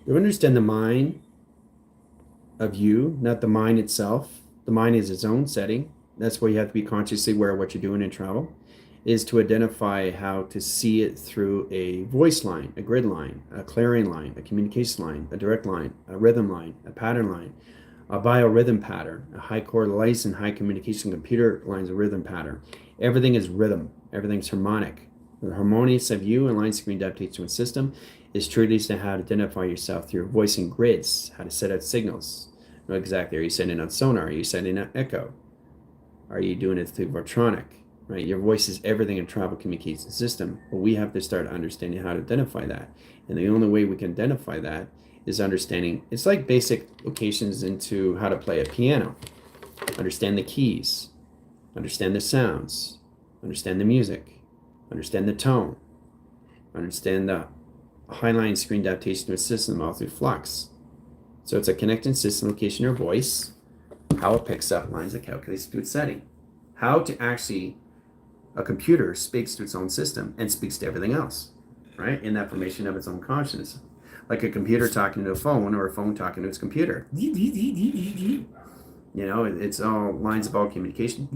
You understand the mind of you, not the mind itself. The mind is its own setting. That's why you have to be consciously aware of what you're doing in travel, is to identify how to see it through a voice line, a grid line, a clearing line, a communication line, a direct line, a rhythm line, a pattern line, a biorhythm pattern, a high correlation, high communication computer lines, a rhythm pattern. Everything is rhythm. Everything's harmonic. The harmonious of you and line screen adaptation system is truly to how to identify yourself through voicing grids, how to set out signals. Know exactly. Are you sending out sonar? Are you sending out echo? Are you doing it through Vortronic? Right? Your voice is everything in travel communication system. But we have to start understanding how to identify that. And the only way we can identify that is understanding. It's like basic locations into how to play a piano. Understand the keys. Understand the sounds. Understand the music. Understand the tone. Understand the highline screen adaptation to a system all through flux. So it's a connecting system location or voice, how it picks up lines that calculates to its setting. How to actually, a computer speaks to its own system and speaks to everything else, right? In that formation of its own consciousness. Like a computer talking to a phone or a phone talking to its computer. You know, it's all lines of all communication.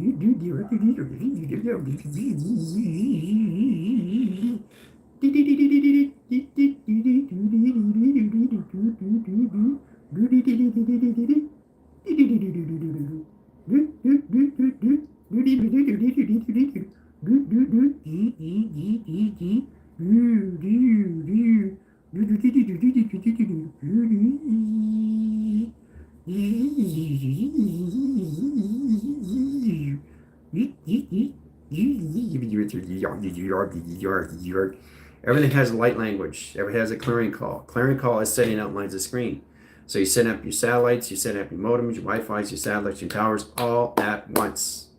Everything has a light language. Everything has a clearing call. Clearing call is setting out lines of screen. So you set up your satellites, you set up your modems, your Wi-Fi's, your satellites, your towers, all at once.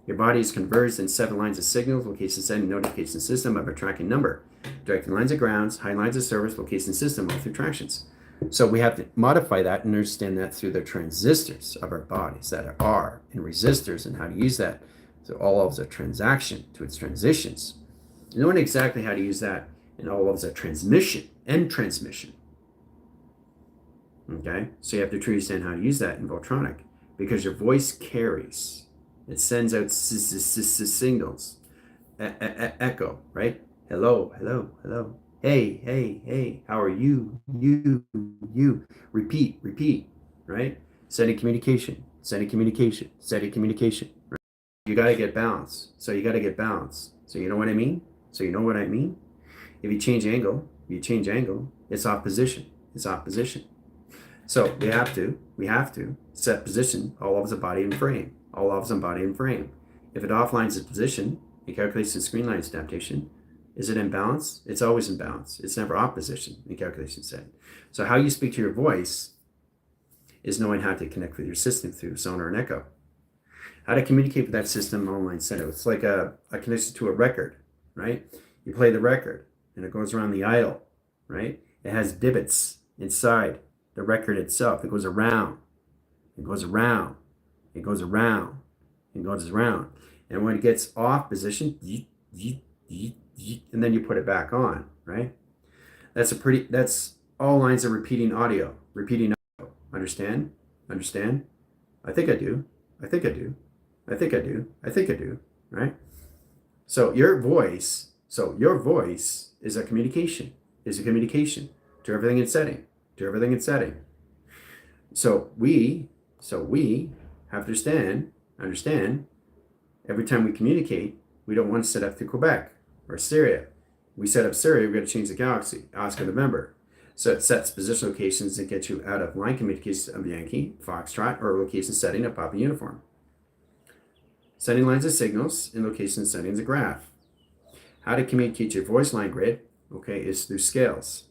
Your body is converged in 7 lines of signals, location setting, notification system of a tracking number. Directing lines of grounds, high lines of service, location system, all through tractions. So we have to modify that and understand that through the transistors of our bodies that are and resistors and how to use that. So all of the transaction to its transitions. Knowing exactly how to use that in all of the transmission and transmission. Okay, so you have to truly understand how to use that in Voltronic because your voice carries. It sends out signals, echo, right? Hello, hello, hello. Hey, hey, hey, how are you? You. Repeat, repeat, right? Steady communication, steady communication, steady communication. Right? You got to get balance. So you got to get balance. So you know what I mean? So you know what I mean? If you change angle, it's off position. It's off position. So we have to set position all of the body and frame, all of the body and frame. If it offlines its position, it calculates the screen lines adaptation. Is it in balance? It's always in balance. It's never off position in calculation setting. So how you speak to your voice is knowing how to connect with your system through sonar and echo. How to communicate with that system online setup. It's like a connection to a record, right? You play the record and it goes around the idle, right? It has divots inside the record itself. It goes around, it goes around, it goes around, it goes around. And when it gets off position, and then you put it back on, right? That's all lines of repeating audio. Understand? Understand? I think I do. I think I do. I think I do. I think I do. Right? So your voice is a communication, to everything it's setting, to everything it's setting. So we have to understand, every time we communicate, we don't want to set up through Quebec or Syria. We set up Syria, we're going to change the galaxy, Oscar November. So it sets position locations that get you out of line communication of Yankee, Foxtrot, or location setting of Papa Uniform. Setting lines of signals in location settings a graph. How to communicate your voice line grid, okay, is through scales.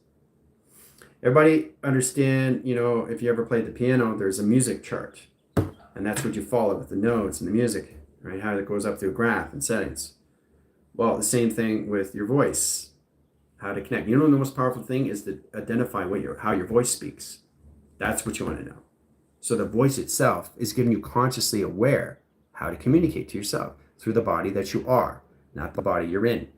Everybody understand, if you ever played the piano, there's a music chart. And that's what you follow with the notes and the music, right? How it goes up through a graph and settings. Well, the same thing with your voice. How to connect. The most powerful thing is to identify how your voice speaks. That's what you want to know. So the voice itself is getting you consciously aware how to communicate to yourself through the body that you are, not the body you're in.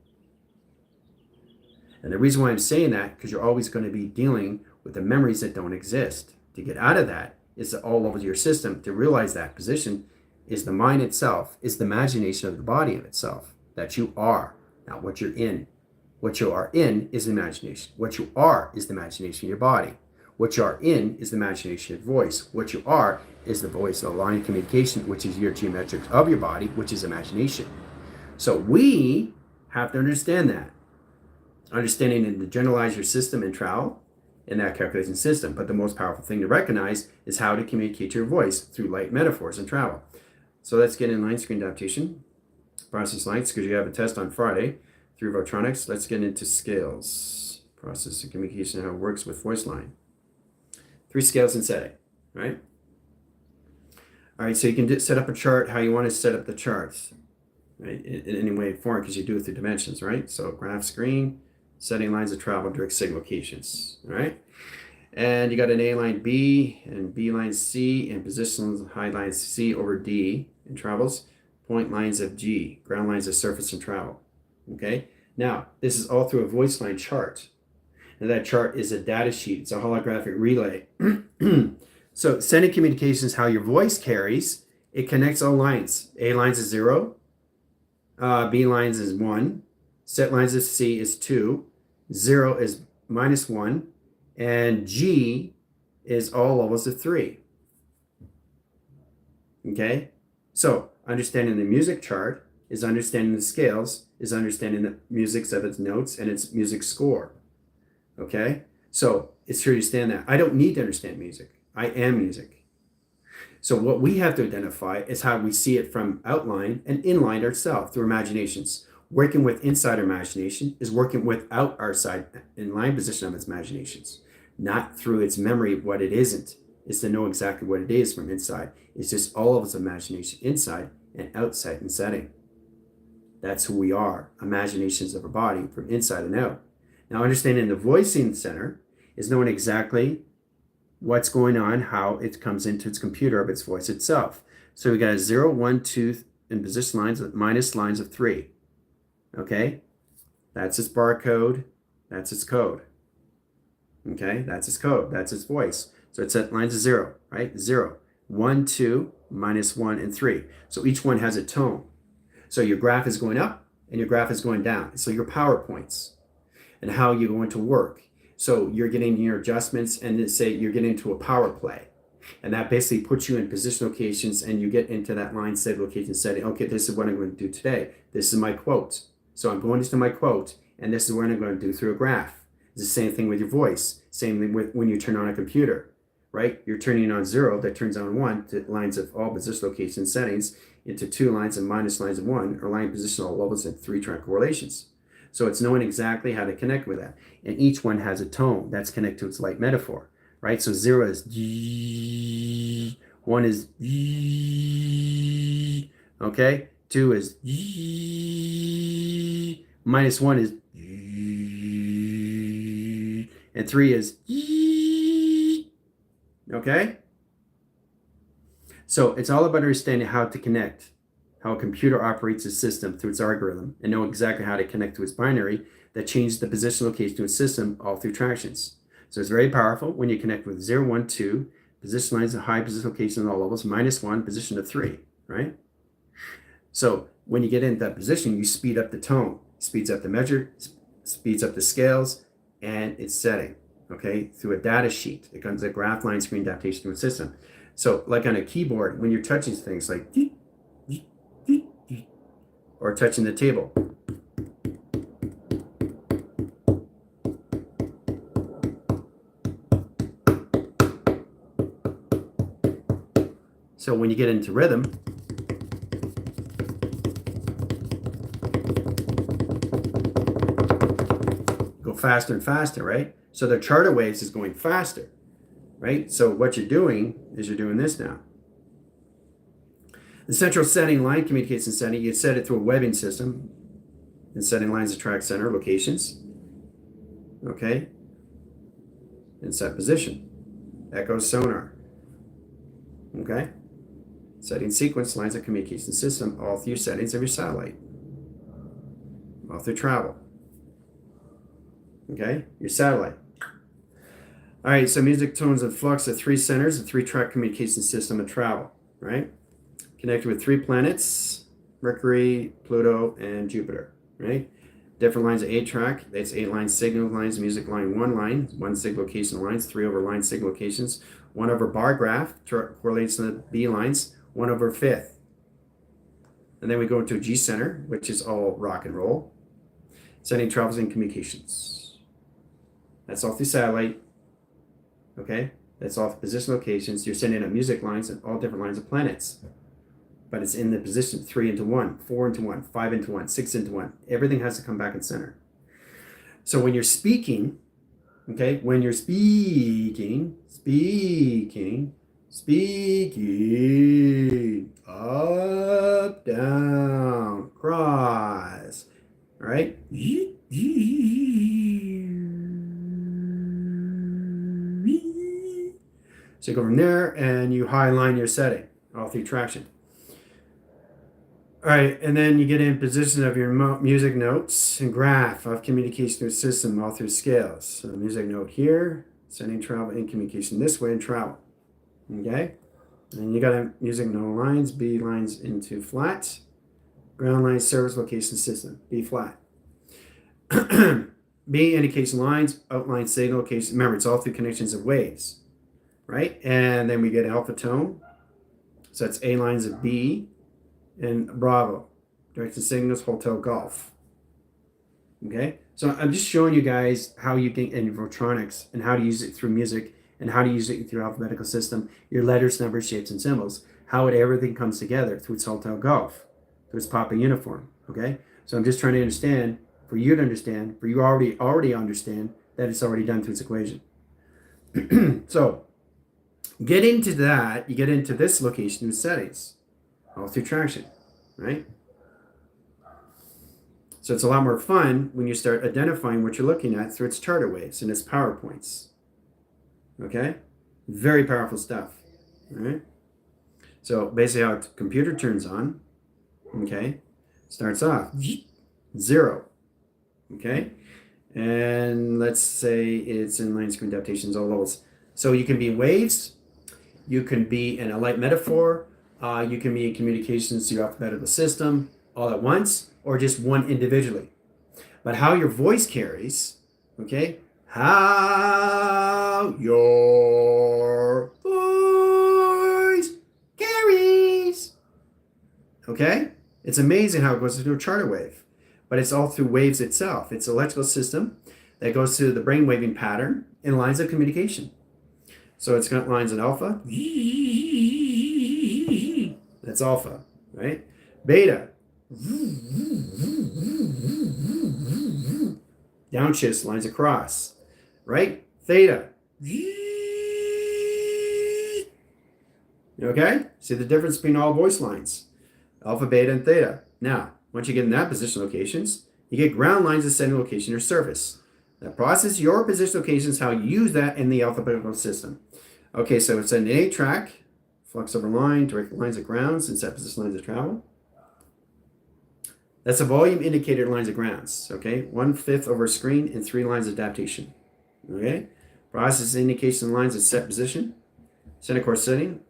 And the reason why I'm saying that, because you're always going to be dealing with the memories that don't exist. To get out of that is all over your system. To realize that position is the mind itself, is the imagination of the body of itself, that you are, not what you're in. What you are in is imagination. What you are is the imagination of your body. What you are in is the imagination of your voice. What you are is the voice of line of communication, which is your geometrics of your body, which is imagination. So we have to understand that. Understanding and to generalize your system and travel in that calculation system. But the most powerful thing to recognize is how to communicate your voice through light metaphors and travel. So let's get in line screen adaptation. Process lights, because you have a test on Friday through Votronics. Let's get into scales. Process of communication, how it works with voice line. 3 scales and setting, right? All right, so you can set up a chart how you want to set up the charts, right? In any way, form, because you do it through dimensions, right? So graph screen, setting lines of travel, direct sig locations, all right? And you got an A line B and B line C and positions high lines C over D in travels, point lines of G, ground lines of surface and travel, okay? Now, this is all through a voice line chart. And that chart is a data sheet. It's a holographic relay. So sending communication is how your voice carries. It connects all lines. A lines is 0. B lines is 1. Set lines of C is 2. 0 is -1. And G is all levels of 3. Okay? So understanding the music chart is understanding the scales, is understanding the music of its notes and its music score. Okay? So it's true to understand that. I don't need to understand music. I am music. So what we have to identify is how we see it from outline and inline ourselves through imaginations. Working with inside our imagination is working without our side inline position of its imaginations, not through its memory of what it isn't. It's to know exactly what it is from inside. It's just all of its imagination inside and outside and setting. That's who we are, imaginations of our body from inside and out. Now, understanding the voicing center is knowing exactly what's going on, how it comes into its computer of its voice itself. So we got a 0, 1, 2 in position lines with minus lines of 3. Okay? That's its barcode. That's its code. Okay? That's its code. That's its voice. So it's at lines of 0, right? 0, 1, 2, -1, and 3. So each one has a tone. So your graph is going up and your graph is going down. So your PowerPoints and how you're going to work. So you're getting your adjustments and then say you're getting into a power play. And that basically puts you in position locations and you get into that line set location setting. Okay, this is what I'm going to do today. This is my quote. So I'm going into my quote and this is what I'm going to do through a graph. It's the same thing with your voice. Same thing with when you turn on a computer, right? You're turning on 0, that turns on 1 to lines of all position location settings into 2 lines and minus lines of 1 or line position all levels and 3 track correlations. So it's knowing exactly how to connect with that. And each one has a tone that's connected to its light metaphor, right? So 0 is G, 1 is G, okay? 2 is G, -1 is G, and 3 is G, okay? So it's all about understanding how to connect, how a computer operates a system through its algorithm, and know exactly how to connect to its binary that changes the position location to its system all through tractions. So it's very powerful when you connect with 0, 1, 2, position lines of high position location at all levels, -1, position of 3, right? So when you get into that position, you speed up the tone, speeds up the measure, speeds up the scales, and its setting, okay, through a data sheet. It comes a graph line screen adaptation to a system. So like on a keyboard, when you're touching things like or touching the table. So when you get into rhythm, go faster and faster, right? So the charter waves is going faster, right? So what you're doing is you're doing this now. The central setting line communication setting, you set it through a webbing system and setting lines of track center locations, okay, and set position, echo sonar, okay, setting sequence lines of communication system all through settings of your satellite, all through travel, okay, your satellite. All right, so music tones and flux are three centers, a three-track communication system of travel, right? Connected with three planets, Mercury, Pluto, and Jupiter, right? Different lines of 8-track. That's 8 line signal lines, music line, 1 line, 1 signal location lines, 3 over line signal locations, 1 over bar graph correlates to the B lines, 1 over fifth. And then we go into a G center, which is all rock and roll. Sending travels and communications. That's all through satellite. Okay? That's all position locations. You're sending out music lines and all different lines of planets. But it's in the position 3 into 1, 4 into 1, 5 into 1, 6 into 1. Everything has to come back in center. So when you're speaking, okay, when you're speaking, up, down, cross, all right? So you go from there and you highline your setting, all through traction. All right, and then you get in position of your music notes and graph of communication through system all through scales. So music note here, sending travel in communication this way and travel. Okay, and you got a music note lines, B lines into flat, ground line service location system, B flat. B indication lines, outline signal location. Remember, it's all through connections of waves, right? And then we get alpha tone. So that's A lines of B and Bravo, direction signals, hotel, golf. Okay, so I'm just showing you guys how you can in electronics and how to use it through music and how to use it through alphabetical system, your letters, numbers, shapes, and symbols, how everything comes together through its hotel, golf, through its Papa uniform. Okay, so I'm just trying to understand, for you to understand, for you already understand that it's already done through its equation. So get into that, you get into this location with settings, all through traction, right? So it's a lot more fun when you start identifying what you're looking at through its charter waves and its PowerPoints. Okay? Very powerful stuff. All right? So basically how a computer turns on, okay, starts off 0. Okay? And let's say it's in line screen adaptations, all levels. So you can be waves, you can be in a light metaphor, you can be in communications through alphabetical system all at once, or just one individually. But how your voice carries, okay? How your voice carries. Okay? It's amazing how it goes through a charter wave. But it's all through waves itself. It's an electrical system that goes through the brain waving pattern in lines of communication. So it's got lines in alpha. That's alpha, right? Beta. Downshifts, lines across, right? Theta. Okay? See the difference between all voice lines. Alpha, beta, and theta. Now, once you get in that position locations, you get ground lines ascending location or surface. That process your position locations, how you use that in the alphabetical system. Okay, so it's an 8-track, flux over line, direct lines of grounds, and set position lines of travel. That's a volume indicator lines of grounds, okay? 1/5 over screen and 3 lines of adaptation, okay? Process indication lines of set position, center core setting,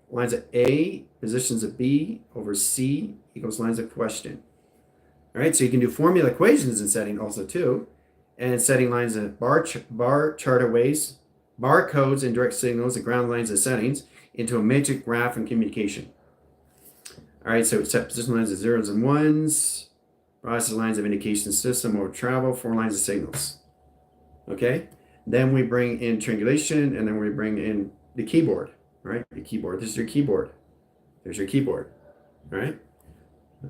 lines of A, positions of B over C equals lines of question. All right, so you can do formula equations in setting also too, and setting lines of bar charter waves, bar codes and direct signals and ground lines of settings into a matrix graph and communication. All right, so set position lines of zeros and ones, process lines of indication system over travel, 4 lines of signals. Okay, then we bring in triangulation, and then we bring in the keyboard. All right, the keyboard. This is your keyboard. There's your keyboard. All right,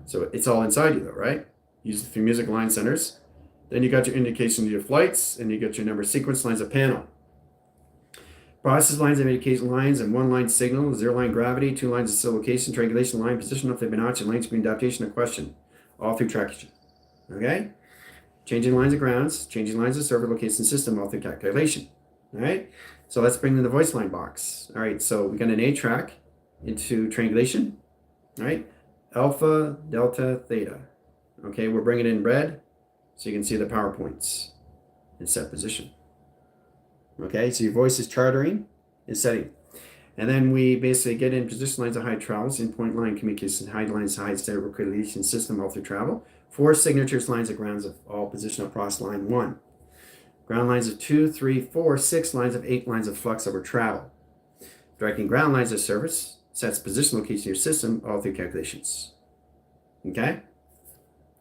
so it's all inside you though, right? Use the music line centers. Then you got your indication of your flights, and you got your number sequence lines of panel. Process lines of indication lines and 1 line signal, 0 line gravity, 2 lines of cell location, triangulation line, position of Fibonacci, line screen adaptation, and question, all through traction. Okay? Changing lines of grounds, changing lines of server location system, all through calculation. All right? So let's bring in the voice line box. All right, so we got an 8-track into triangulation. All right? Alpha, delta, theta. Okay, we're bringing in red so you can see the PowerPoints in set position. Okay, so your voice is chartering and setting. And then we basically get in position lines of high travels, in point line communication, high lines, high stereo correlation system, all through travel. 4 signatures, lines of grounds of all positional across line 1. Ground lines of 2, 3, 4, 6 lines of 8 lines of flux over travel. Directing ground lines of service sets position location of your system all through calculations. Okay?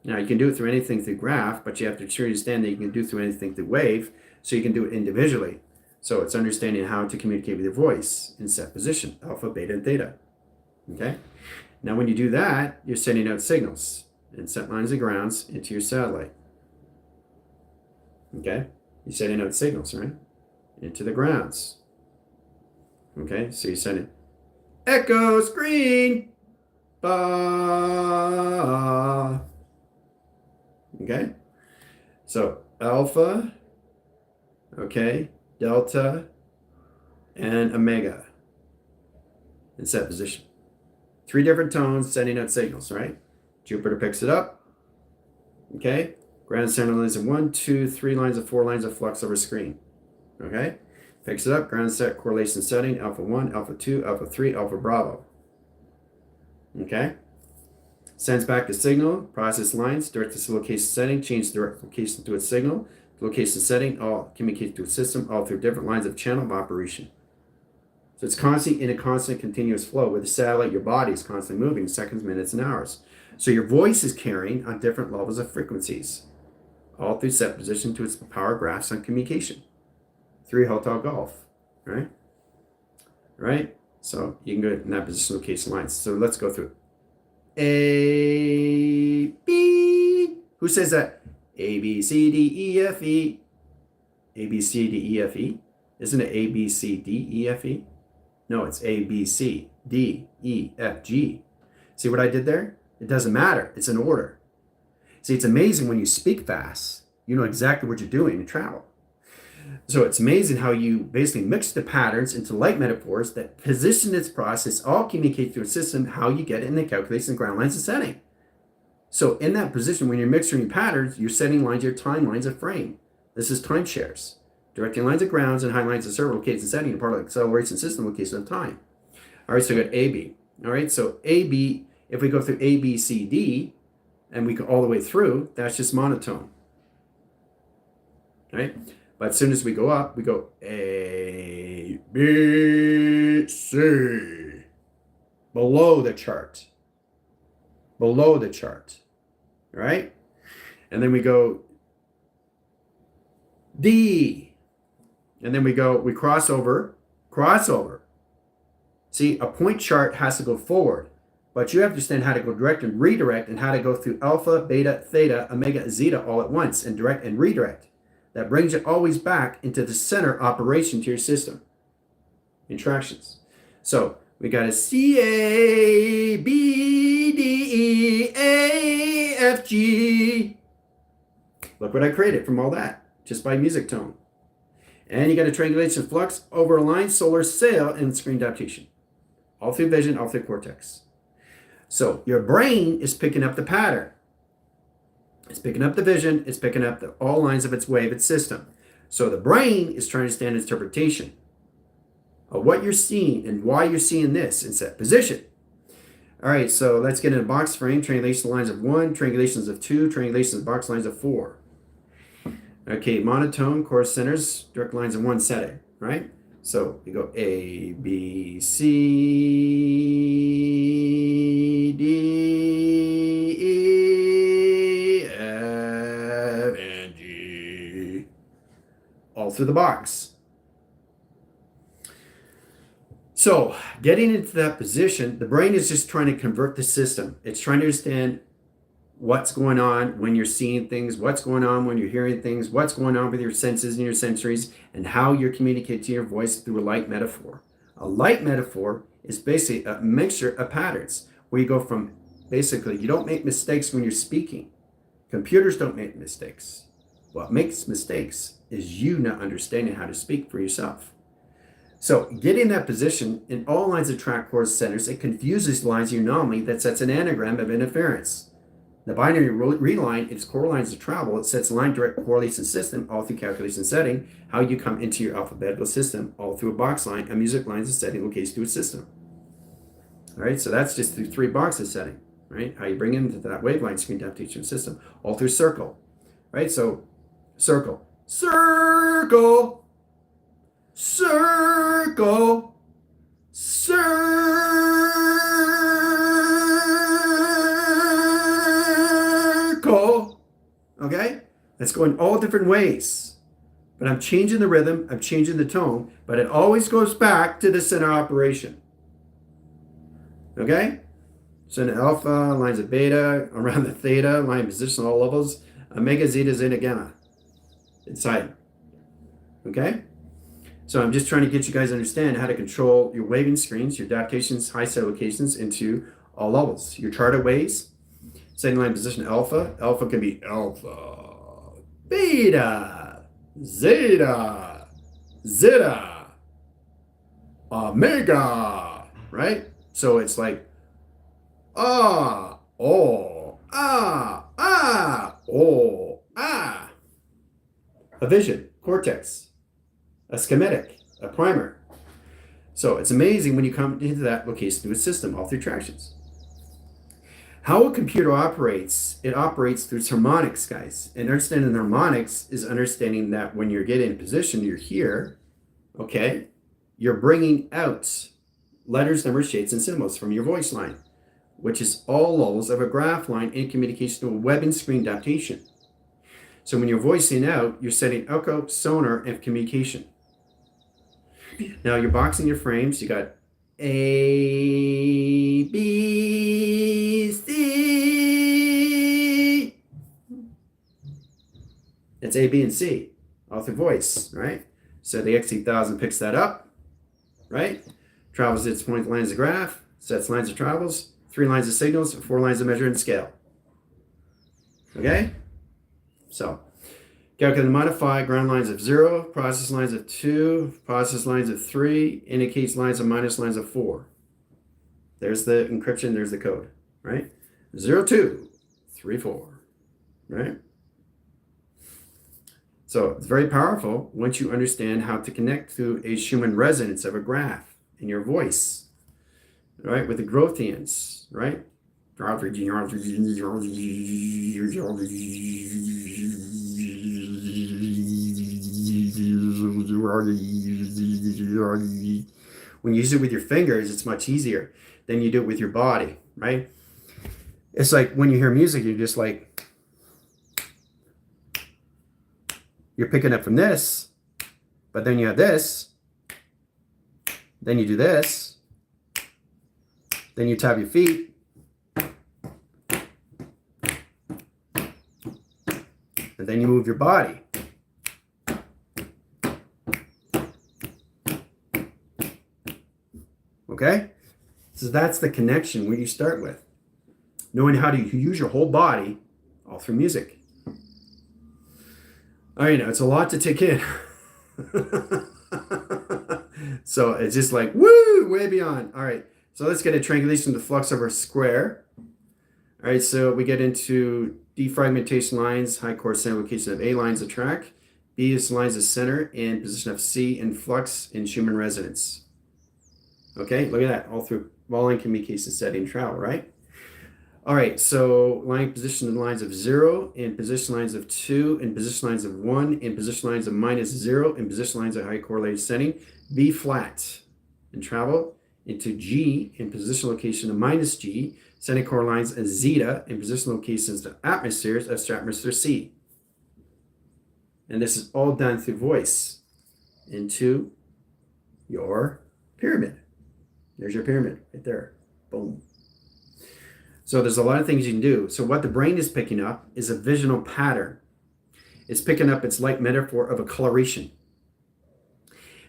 Now you can do it through anything through graph, but you have to understand that you can do through anything through wave, so you can do it individually. So it's understanding how to communicate with your voice in set position, alpha, beta, and theta. Okay? Now when you do that, you're sending out signals and set lines of grounds into your satellite. Okay? You're sending out signals, right? Into the grounds. Okay? So you're sending echo, screen, ba. Okay? So alpha, okay, delta, and omega in set position. 3 different tones sending out signals, right? Jupiter picks it up. Okay? Ground center lines of 1, 2, 3 lines of 4 lines of flux over screen. Okay? Picks it up, ground set correlation setting, alpha 1, alpha 2, alpha 3, alpha bravo. Okay? Sends back the signal, process lines, direct to location setting, change direct location to its signal, location setting, all communicate to a system, all through different lines of channel of operation. So it's constantly in a constant continuous flow. With the satellite, your body is constantly moving seconds, minutes, and hours. So your voice is carrying on different levels of frequencies, all through set position to its power graphs on communication. 3 hotel golf, right? Right? So you can go in that position location lines. So let's go through it. A, B. Who says that? A, B, C, D, E, F, E. A, B, C, D, E, F, E. Isn't it A, B, C, D, E, F, E? No, it's A, B, C, D, E, F, G. See what I did there? It doesn't matter. It's an order. See, it's amazing when you speak fast, you know exactly what you're doing in travel. So it's amazing how you basically mix the patterns into light metaphors that position its process, all communicate through a system, how you get it in the calculation, ground lines, and setting. So in that position, when you're mixing patterns, you're setting lines, your timelines of frame. This is time shares. Directing lines of grounds and high lines of server location setting, and part of the acceleration system location of time. All right, so we got AB. All right, so AB, if we go through A, B, C, D, and we go all the way through, that's just monotone. Right? But as soon as we go up, we go A, B, C. Below the chart. Below the chart. Right? And then we go D. And then we cross over. See, a point chart has to go forward. But you have to understand how to go direct and redirect, and how to go through alpha, beta, theta, omega, zeta all at once, and direct and redirect. That brings it always back into the center operation to your system. Interactions. So we got a C, A, B, D, E, A, F, G. Look what I created from all that, just by music tone. And you got a triangulation flux over a line, solar sail, and screen adaptation. All through vision, all through cortex. So your brain is picking up the pattern. It's picking up the vision. It's picking up all lines of its wave, its system. So the brain is trying to understand interpretation of what you're seeing and why you're seeing this in set position. All right, so let's get into box frame. Triangulation lines of 1, triangulations of 2, triangulations of box lines of 4. Okay, monotone, chorus centers, direct lines of 1 setting, right? So we go A, B, C, D, E, F, and G. All through the box. So getting into that position, the brain is just trying to convert the system. It's trying to understand what's going on when you're seeing things, what's going on when you're hearing things, what's going on with your senses and your sensories, and how you're communicating your voice through a light metaphor. A light metaphor is basically a mixture of patterns where you go from basically, you don't make mistakes when you're speaking. Computers don't make mistakes. What makes mistakes is you not understanding how to speak for yourself. So getting that position in all lines of track chorus centers, it confuses lines of anomaly that sets an anagram of interference. The binary read line, its core lines of travel. It sets line direct correlation system all through calculation setting, how you come into your alphabetical system, all through a box line, and music lines of setting location to a system. All right, so that's just through 3 boxes setting, right? How you bring into that waveline screen adaptation system, all through circle, right? So circle, circle, circle, circle, okay? That's going all different ways. But I'm changing the rhythm, I'm changing the tone, but it always goes back to the center operation. Okay? So in alpha, lines of beta, around the theta, line position, all levels, omega, zeta, zeta, gamma inside. Okay? So I'm just trying to get you guys to understand how to control your waving screens, your adaptations, high set locations into all levels. Your charted waves, setting line position alpha. Alpha can be alpha, beta, zeta, zeta, omega, right? So it's like ah, oh, ah, ah, oh, ah. A vision, cortex, a schematic, a primer. So it's amazing when you come into that location through a system, all through tractions. How a computer operates, it operates through harmonics, guys. And understanding harmonics is understanding that when you're getting in position, you're here, okay? You're bringing out letters, numbers, shapes, and symbols from your voice line, which is all levels of a graph line in communication to a webbing screen adaptation. So when you're voicing out, you're setting echo, sonar, and communication. Now you're boxing your frames. You got A, B, C. It's A, B, and C, all through voice, right? So the XT1000 picks that up, right? Travels its point lines of graph, sets lines of travels, 3 lines of signals, 4 lines of measure and scale. Okay? So, calculate and modify ground lines of 0, process lines of 2, process lines of 3, indicates lines of minus lines of 4. There's the encryption, there's the code, right? 0, 2, 3, 4, right? So it's very powerful once you understand how to connect to a Schumann resonance of a graph in your voice, right? With the Grothians, right? When you use it with your fingers, it's much easier than you do it with your body, right? It's like when you hear music, you're just like, you're picking up from this, but then you have this, then you do this, then you tap your feet, and then you move your body. Okay? So that's the connection where you start with. Knowing how to use your whole body all through music. All right, now it's a lot to take in. So it's just like, woo, way beyond. All right, so let's get a triangulation of the flux over a square. All right, so we get into defragmentation lines, high core center location of A lines of track. B is lines of center and position of C in flux in Schumann resonance. Okay, look at that, all through line communication setting travel, right? All right, so line position in lines of 0, in position lines of 2, in position lines of 1, in position lines of -0, in position lines of high correlated setting. B flat and travel into G in position location of -G, setting core lines of zeta in position locations of atmospheres of stratosphere C. And this is all done through voice into your pyramid. There's your pyramid right there. Boom. So there's a lot of things you can do. So what the brain is picking up is a visional pattern. It's picking up its light metaphor of a coloration.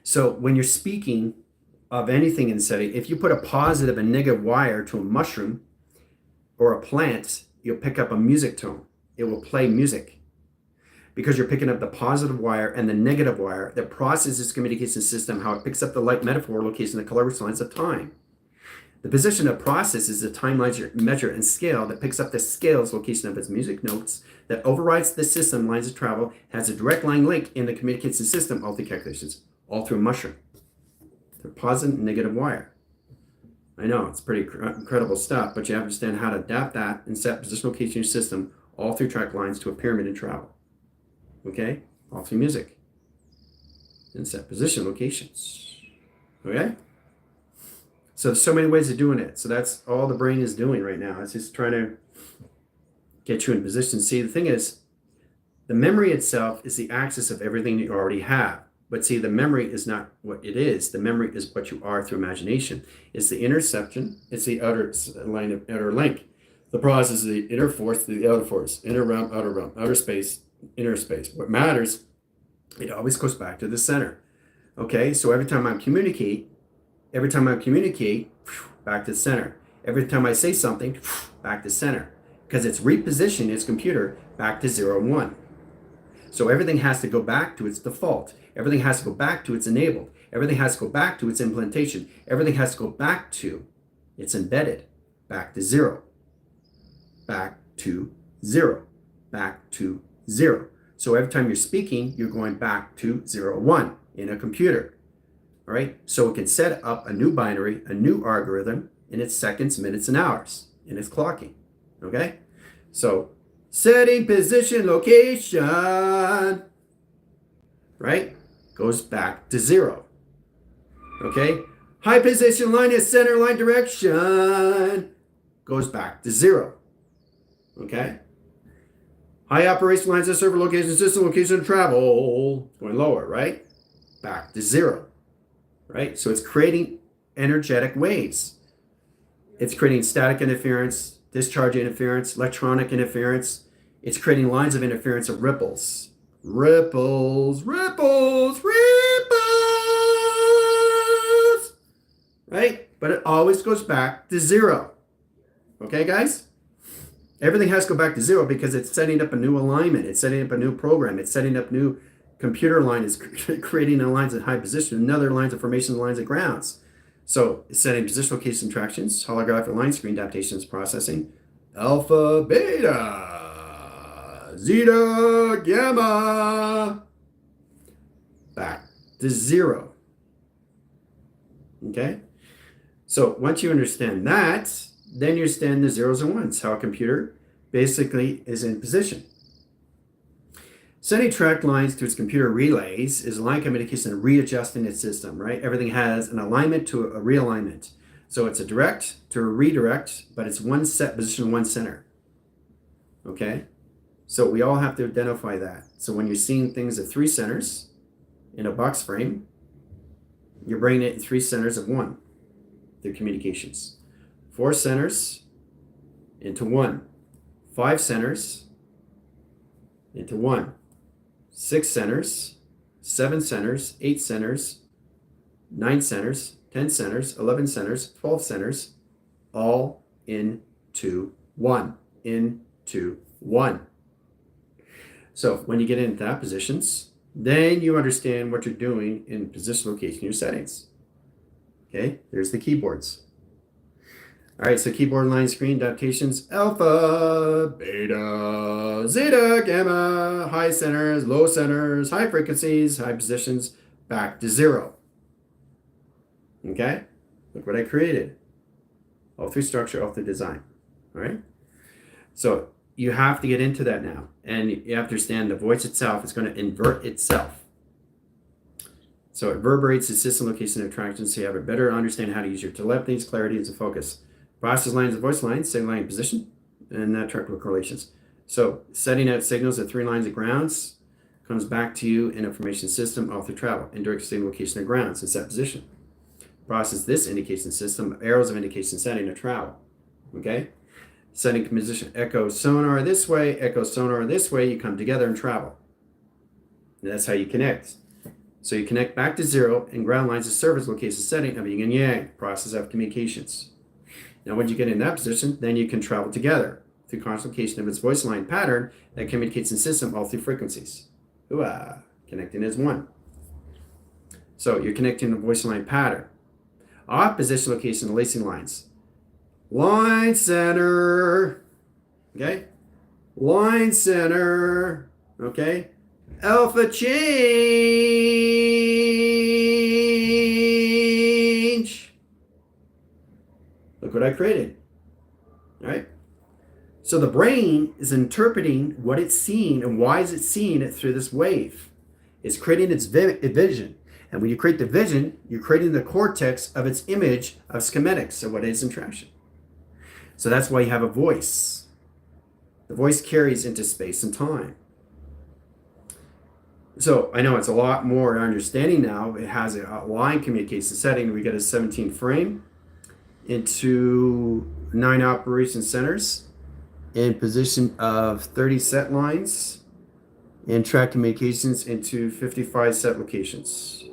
So when you're speaking of anything in setting, if you put a positive and negative wire to a mushroom or a plant, you'll pick up a music tone. It will play music because you're picking up the positive wire and the negative wire that processes communication system, how it picks up the light metaphor location, the color lines of time. The position of process is the time measure and scale that picks up the scale's location of its music notes, that overrides the system lines of travel, has a direct line link in the communication system, all through calculations, all through mushroom. They're positive and negative wire. I know, it's pretty incredible stuff, but you have to understand how to adapt that and set position location in your system all through track lines to a pyramid in travel. Okay? All through music. And set position locations. Okay? So there's so many ways of doing it. So that's all the brain is doing right now. It's just trying to get you in position. See, the thing is, the memory itself is the axis of everything that you already have. But see, the memory is not what it is. The memory is what you are through imagination. It's the interception. It's the outer line of outer link. The process is the inner force to the outer force. Inner realm, outer space, inner space. What matters, it always goes back to the center. Okay, so every time I communicate, back to the center. Every time I say something, back to center. Because it's repositioning its computer back to 0 and 1. So everything has to go back to its default. Everything has to go back to its enabled. Everything has to go back to its implementation. Everything has to go back to its embedded. Back to 0. Back to 0. Back to 0. So every time you're speaking, you're going back to 0, 1 in a computer. All right? So it can set up a new binary, a new algorithm in its seconds, minutes, and hours in its clocking. Okay? So setting position location, right, goes back to 0. Okay? High position line is center line direction, goes back to 0. Okay? High operation lines of server location, system location, and travel, going lower, right? Back to 0. Right? So it's creating energetic waves. It's creating static interference, discharge interference, electronic interference. It's creating lines of interference of ripples. Ripples, ripples, ripples. Right? But it always goes back to 0. Okay, guys? Everything has to go back to 0 because it's setting up a new alignment. It's setting up a new program. It's setting up new computer line. Is creating the lines at high position, another lines of formation, lines of grounds. So it's setting position location tractions, holographic line screen adaptations processing, alpha, beta, zeta, gamma, back to 0. Okay? So once you understand that, then you understand the zeros and ones, how a computer basically is in position. Setting track lines to its computer relays is line communication and readjusting its system, right? Everything has an alignment to a realignment. So it's a direct to a redirect, but it's one set position, one center. Okay? So we all have to identify that. So when you're seeing things at 3 centers in a box frame, you're bringing it in 3 centers of 1 through communications. 4 centers into 1. 5 centers into 1. 6 centers, 7 centers, 8 centers, 9 centers, 10 centers, 11 centers, 12 centers, all into 1. Into 1. So when you get into that positions, then you understand what you're doing in position location, your settings. Okay, there's the keyboards. All right, so keyboard line screen adaptations, alpha, beta, zeta, gamma, high centers, low centers, high frequencies, high positions, back to 0. Okay, look what I created. All through structure, all through design. All right, so you have to get into that now. And you have to understand the voice itself is going to invert itself. So it reverberates the system location of attraction, so you have a better understanding how to use your telepathy, clarity, and focus. Process lines and voice lines, same line position, and trackable correlations. So setting out signals at 3 lines of grounds comes back to you in information system all through travel, indirect same location of grounds and set position. Process this indication system, arrows of indication setting of travel. Okay? Setting position, echo sonar this way, you come together and travel. And that's how you connect. So you connect back to 0 and ground lines of service location setting of yin and yang, process of communications. Now, when you get in that position, then you can travel together through constellation of its voice line pattern that communicates in system all through frequencies. Ooh-ah, connecting as 1. So you're connecting the voice line pattern. Off position location lacing lines. line center, okay, line center, okay, alpha change. Look what I created, all right? So the brain is interpreting what it's seeing, and why is it seeing it through this wave? It's creating its vision. And when you create the vision, you're creating the cortex of its image of schematics of what is interaction. So that's why you have a voice. The voice carries into space and time. So I know it's a lot more understanding now. It has a line communication setting. We get a 17 frame into 9 operation centers in position of 30 set lines, and track communications into 55 set locations,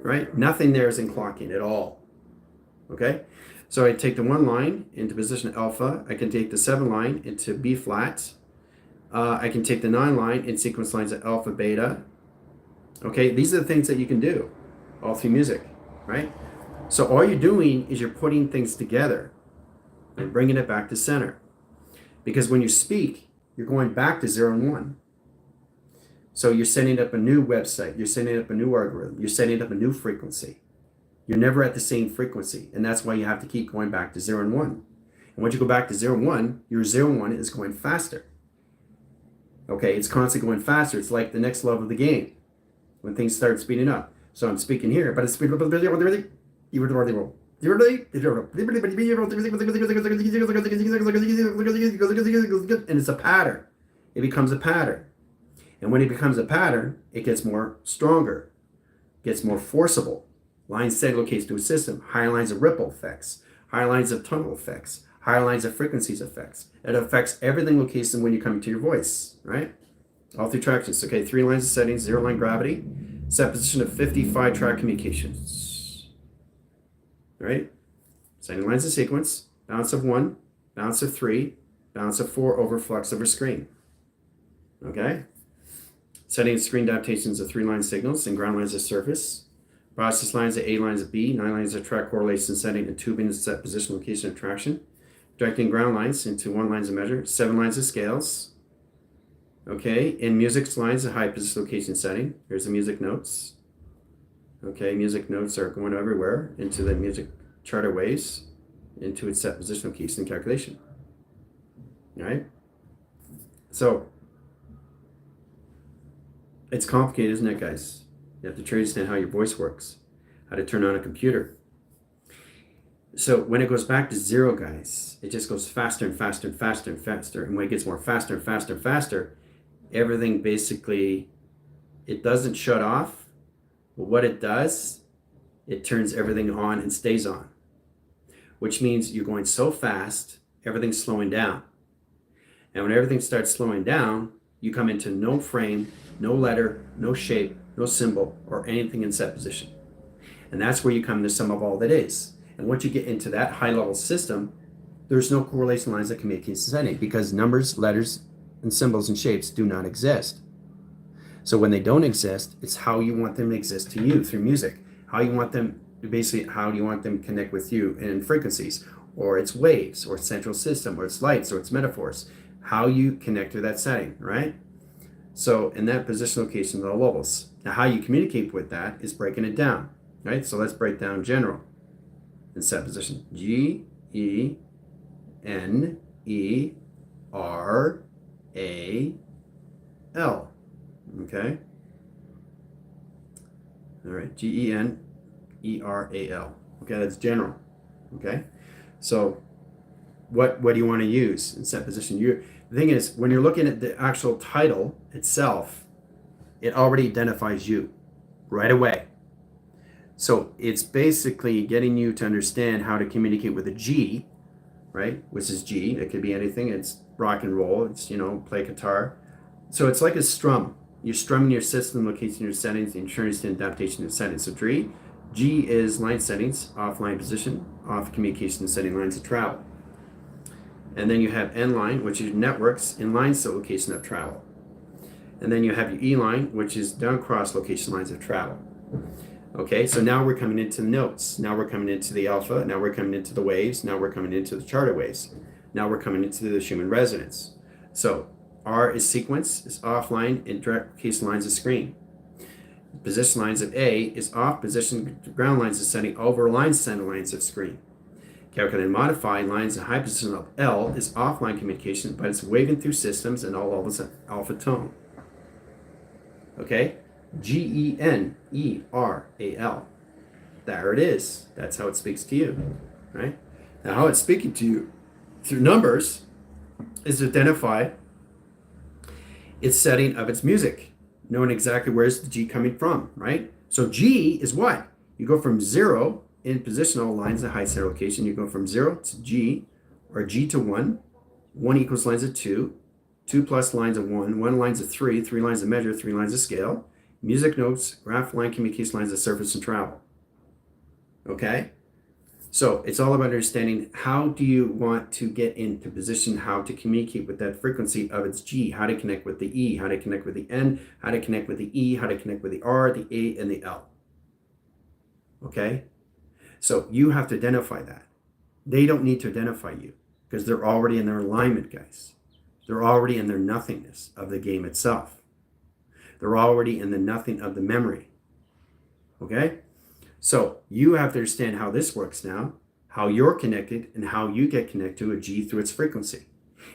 right? Nothing there is in clocking at all, okay? So I take the 1 line into position alpha. I can take the 7 line into B flat. I can take the 9 line in sequence lines of alpha, beta. Okay, these are the things that you can do all through music, right? So all you're doing is you're putting things together and bringing it back to center. Because when you speak, you're going back to 0 and 1. So you're setting up a new website. You're setting up a new algorithm. You're setting up a new frequency. You're never at the same frequency. And that's why you have to keep going back to 0 and 1. And once you go back to 0 and 1, your 0 and 1 is going faster. Okay, it's constantly going faster. It's like the next level of the game when things start speeding up. So I'm speaking here, but it's speeding up. And it's a pattern. It becomes a pattern. And when it becomes a pattern, it gets more stronger, gets more forcible. Lines set locates to a system, higher lines of ripple effects, higher lines of tonal effects, higher lines of frequencies effects. It affects everything location when you come to your voice, right? All through tractions. Okay, 3 lines of settings, 0 line gravity, set position of 55 track communications. Right? Setting lines of sequence, balance of 1, balance of 3, balance of 4 over flux over screen. Okay? Setting screen adaptations of 3 line signals and ground lines of surface. Process lines of A, lines of B, 9 lines of track correlation setting and tubing to set position, location, and traction. Directing ground lines into 1 lines of measure, 7 lines of scales. Okay, in music lines of high position, location, setting. Here's the music notes. Okay, music notes are going everywhere into the music charter waves, into its set position, location, and calculation. All right? So, it's complicated, isn't it, guys? You have to try to understand how your voice works, how to turn on a computer. So when it goes back to 0, guys, it just goes faster and faster and faster and faster. And when it gets more faster and faster and faster, everything basically, it doesn't shut off. But what it does, it turns everything on and stays on. Which means you're going so fast, everything's slowing down. And when everything starts slowing down, you come into no frame, no letter, no shape, no symbol, or anything in set position. And that's where you come to sum of all that is. And once you get into that high-level system, there's no correlation lines that communicate setting because numbers, letters, and symbols and shapes do not exist. So when they don't exist, it's how you want them to exist to you through music. How you want them, basically, how do you want them to connect with you in frequencies, or it's waves, or it's central system, or it's lights, or it's metaphors. How you connect to that setting, right? So in that position location, the levels. Now how you communicate with that is breaking it down, right? So let's break down general in set position. G, E, N, E, R, A, L. Okay? All right, G, E, N, E, R, A, L. Okay, that's general. Okay? So what do you want to use in set position? The thing is, when you're looking at the actual title itself, it already identifies you right away. So it's basically getting you to understand how to communicate with a G, right? Which is G. It could be anything. It's rock and roll. It's, play guitar. So it's like a strum. You're strumming your system, locating your settings, insurance and adaptation of settings. So G is line settings, offline position, off communication setting lines of travel. And then you have N line, which is networks in line set location of travel. And then you have your E line, which is down cross location lines of travel. Okay, so now we're coming into the notes. Now we're coming into the alpha. Now we're coming into the waves. Now we're coming into the charter waves. Now we're coming into the Schumann resonance. So R is sequence, is offline, and direct case lines of screen. Position lines of A is off, position ground lines of setting over line center lines of screen. Calculate and modify lines in high position of L is offline communication, but it's waving through systems and all levels of alpha tone. Okay? General. There it is. That's how it speaks to you, right? Now, how it's speaking to you through numbers is to identify its setting of its music, knowing exactly where's the G coming from, right? So G is what? You go from 0 in positional lines of high center location. You go from 0 to G, or G to 1. 1 equals lines of 2. 2 plus lines of 1. 1 lines of 3. 3 lines of measure. 3 lines of scale. Music notes, graph line, communication lines of surface and travel. Okay? So it's all about understanding how do you want to get into position, how to communicate with that frequency of its G, how to connect with the E, how to connect with the N, how to connect with the E, how to connect with the R, the A, and the L. Okay? So you have to identify that. They don't need to identify you because they're already in their alignment, guys. They're already in their nothingness of the game itself. They're already in the nothing of the memory. Okay? So you have to understand how this works now, how you're connected, and how you get connected to a G through its frequency.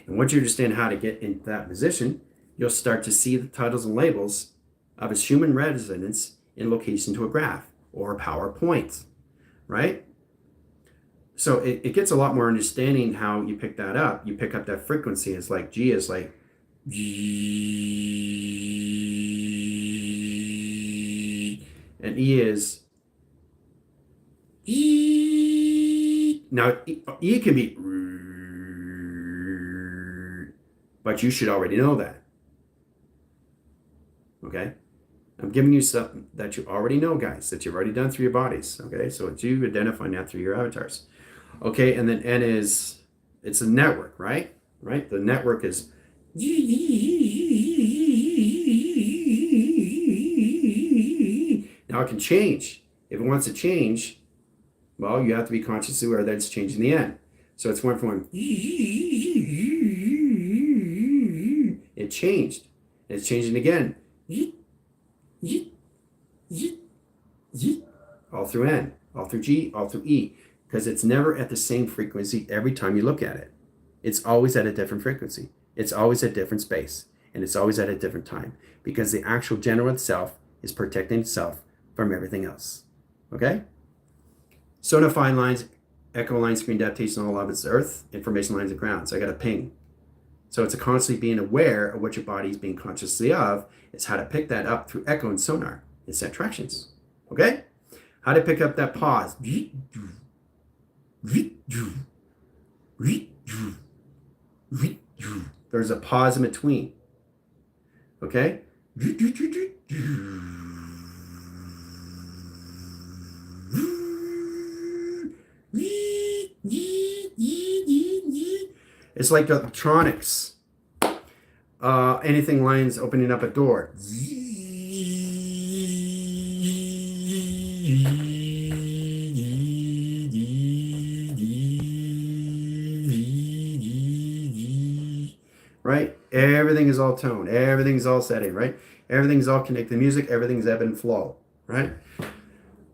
And once you understand how to get into that position, you'll start to see the titles and labels of its Schumann resonance in location to a graph or a PowerPoint, right? So it gets a lot more understanding how you pick that up. You pick up that frequency. It's like G is like G, and E is E. Now, E can be, but you should already know that. Okay? I'm giving you something that you already know, guys, that you've already done through your bodies. Okay? So it's you identifying that through your avatars. Okay? And then N is, it's a network, right? Right? The network is, now it can change. If it wants to change, well, you have to be consciously aware that it's changing the end. So it's went from it changed. It's changing again. All through N, all through G, all through E. Because it's never at the same frequency every time you look at it. It's always at a different frequency. It's always at a different space. And it's always at a different time. Because the actual general itself is protecting itself from everything else. Okay? Sonifying lines, echo lines, screen adaptation, all of its earth, information lines of ground. So I got a ping. So it's a constantly being aware of what your body is being consciously of. It's how to pick that up through echo and sonar. It's attractions. Okay? How to pick up that pause. There's a pause in between. Okay? It's like electronics. Anything lines opening up a door. Right? Everything is all tone. Everything's all setting, right? Everything's all connected to music. Everything's ebb and flow, right?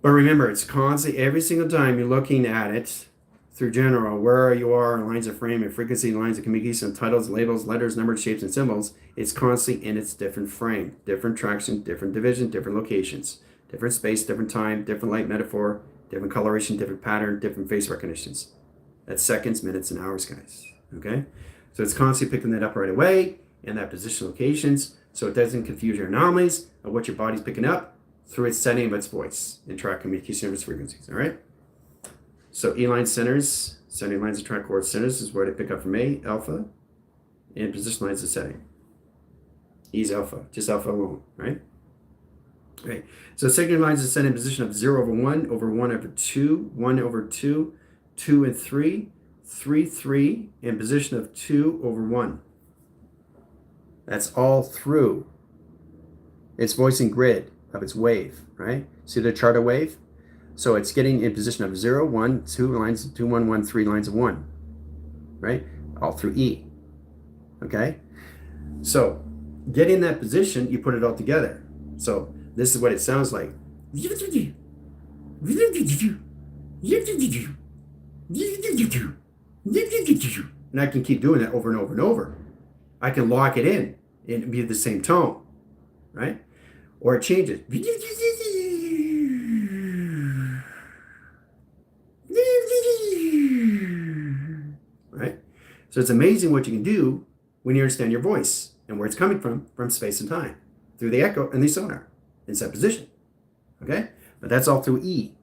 But remember, it's constantly, every single time you're looking at it through general, where you are in lines of frame and frequency, lines of communication, titles, labels, letters, numbers, shapes, and symbols, it's constantly in its different frame, different traction, different division, different locations, different space, different time, different light metaphor, different coloration, different pattern, different face recognitions. That's seconds, minutes, and hours, guys. Okay? So it's constantly picking that up right away in that position locations so it doesn't confuse your anomalies of what your body's picking up through its setting of its voice and track communication of its frequencies. All right? So E-line centers, setting lines of track chord centers is where to pick up from A, alpha, and position lines of setting. E's alpha, just alpha alone, right? Okay, so signaling lines of setting position of 0 over 1, over 1 over 2, 1 over 2, 2 and 3, 3, 3, and position of 2 over 1. That's all through its voicing grid of its wave, right? See the chart of wave? So it's getting in position of 0, 1, 2 lines, 2, 1, 1, 3 lines of 1, right? All through E, okay? So get in that position, you put it all together. So this is what it sounds like. And I can keep doing that over and over and over. I can lock it in and be the same tone, right? Or it changes. Right? So it's amazing what you can do when you understand your voice and where it's coming from space and time, through the echo and the sonar in set position. Okay? But that's all through E.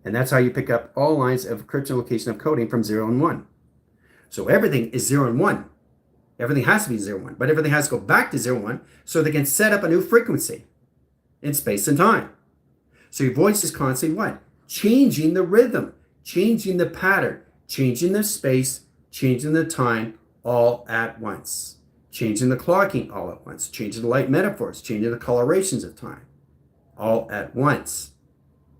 And that's how you pick up all lines of encryption location of coding from 0 and 1. So everything is 0 and 1. Everything has to be 0 and 1, but everything has to go back to 0 and 1 so they can set up a new frequency in space and time. So your voice is constantly what? Changing the rhythm, changing the pattern, changing the space, changing the time all at once, changing the clocking all at once, changing the light metaphors, changing the colorations of time all at once.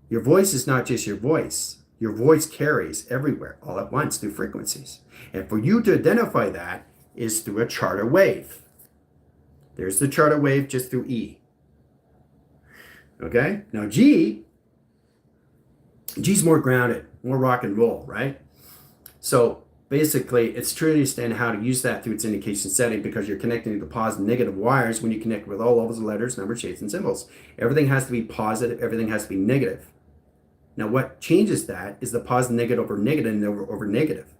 Your voice is not just your voice. Your voice carries everywhere all at once through frequencies. And for you to identify that is through a charter wave. There's the charter wave just through E. Okay? Now G's more grounded, more rock and roll, right? So basically, it's true to understand how to use that through its indication setting, because you're connecting to the positive and negative wires when you connect with all levels of letters, numbers, shapes, and symbols. Everything has to be positive. Everything has to be negative. Now, what changes that is the positive, negative over negative, and over negative.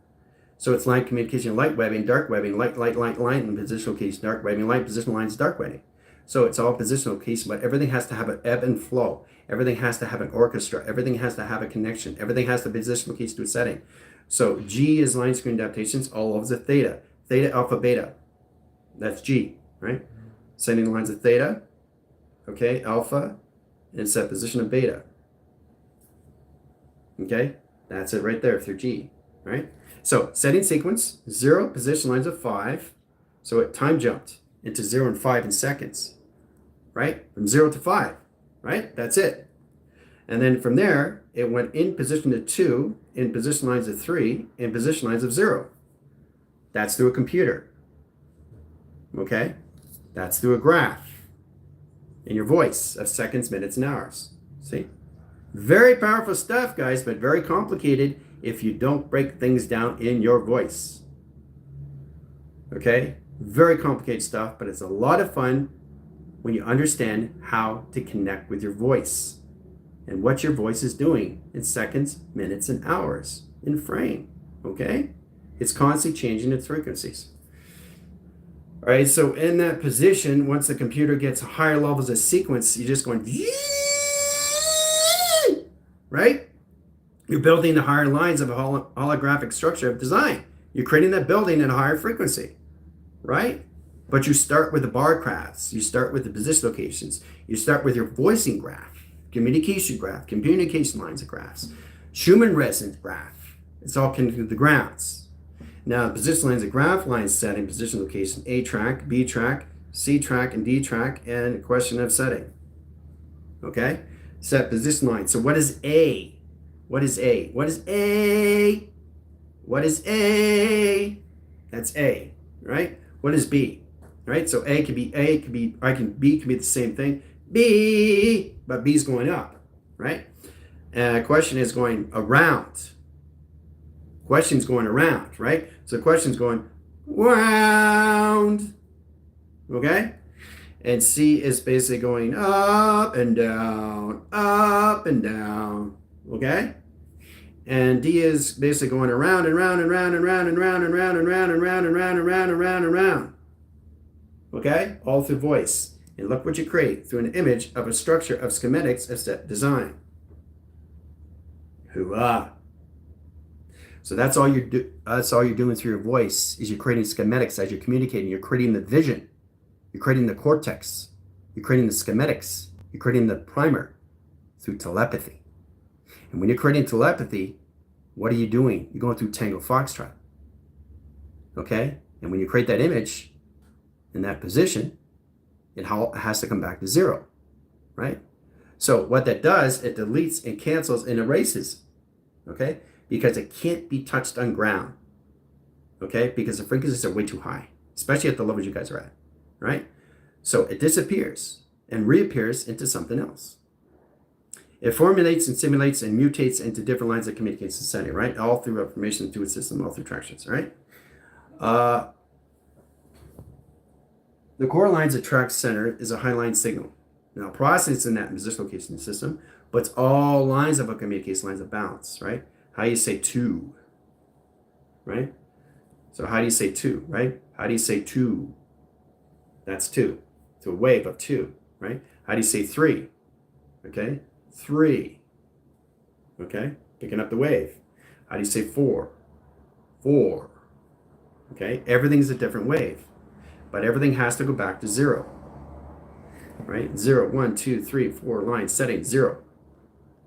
So it's line communication, light webbing, dark webbing, light, and positional location, dark webbing, light, positional lines, dark webbing. So it's all positional location, but everything has to have an ebb and flow. Everything has to have an orchestra. Everything has to have a connection. Everything has to be positional location to a setting. So G is line screen adaptations, all levels of theta. Theta, alpha, beta. That's G, right? Setting the lines of theta, okay, alpha, and set position of beta. Okay, that's it right there through G, right? So setting sequence, 0, position lines of 5. So it time jumped into 0 and 5 in seconds, right? From 0 to 5, right? That's it. And then from there, it went in position to 2, in position lines of 3, in position lines of 0. That's through a computer, okay? That's through a graph in your voice of seconds, minutes, and hours. See? Very powerful stuff, guys, but very complicated if you don't break things down in your voice. Okay? Very complicated stuff, but it's a lot of fun when you understand how to connect with your voice and what your voice is doing in seconds, minutes, and hours in frame. Okay? It's constantly changing its frequencies. All right, so in that position, once the computer gets higher levels of sequence, you're just going, right? You're building the higher lines of a holographic structure of design. You're creating that building at a higher frequency, right? But you start with the bar graphs. You start with the position locations. You start with your voicing graph, communication lines of graphs, Schumann resonance graph. It's all connected to the grounds. Now, position lines of graph, line setting, position location, A track, B track, C track, and D track, and a question of setting. Okay? Set position line. So what is A? What is A? What is A? What is A? That's A, right? What is B? Right? So B can be the same thing. B, but B is going up, right? Question is going around. Question's going around, right? So question's going round, okay? And C is basically going up and down, okay? And D is basically going around and round and round and round and round and round and round and round and round and round and round and round, okay? All through voice. And look what you create through an image of a structure of schematics of set design. Hooah! So that's all you're doing through your voice is you're creating schematics as you're communicating. You're creating the vision. You're creating the cortex. You're creating the schematics. You're creating the primer through telepathy. And when you're creating telepathy, what are you doing? You're going through Tango Foxtrot. Okay? And when you create that image in that position, it has to come back to 0, right? So what that does, it deletes and cancels and erases, okay? Because it can't be touched on ground, okay? Because the frequencies are way too high, especially at the levels you guys are at, right? So it disappears and reappears into something else. It formulates and simulates and mutates into different lines of communication setting, right? All through information through its system, all through tractions, right? The core lines attract center is a high line signal. Now, processing that in position location system, but it's all lines of a communication, lines of balance, right? How do you say two, right? So how do you say two, right? How do you say two? That's two. It's a wave of two, right? How do you say three? Okay, three. Okay, picking up the wave. How do you say four? Four. Okay, everything's a different wave, but everything has to go back to zero, right? 0, 1, 2, 3, 4, line, setting, 0.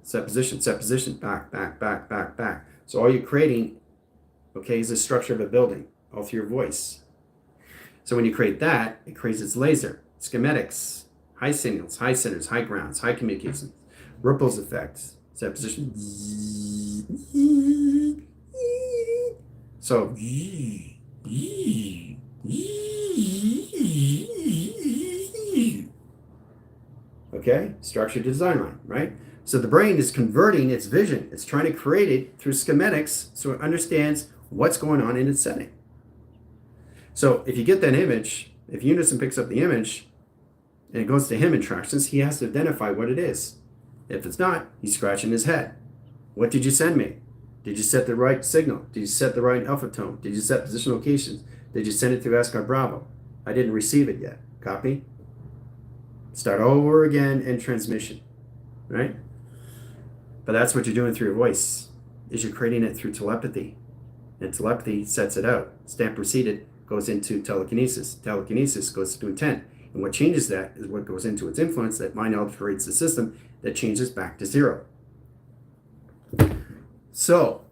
Set position, back, back, back, back, back. So all you're creating, okay, is the structure of a building, all through your voice. So when you create that, it creates its laser, schematics, high signals, high centers, high grounds, high communications, ripples effects, set position. So, okay, structure to design line, right? So the brain is converting its vision. It's trying to create it through schematics so it understands what's going on in its setting. So if you get that image, if Unison picks up the image and it goes to him in tractions, he has to identify what it is. If it's not, he's scratching his head. What did you send me? Did you set the right signal? Did you set the right alpha tone? Did you set position locations? Did you send it through ASCII Bravo? I didn't receive it yet. Copy. Start over again in transmission, right? But that's what you're doing through your voice, is you're creating it through telepathy. And telepathy sets it out. Stamp received goes into telekinesis. Telekinesis goes to intent. And what changes that is what goes into its influence that mind alterates the system that changes back to zero. So,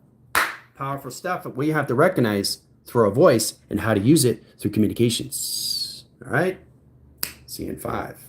powerful stuff that we have to recognize through our voice and how to use it through communications. All right? See you in 5.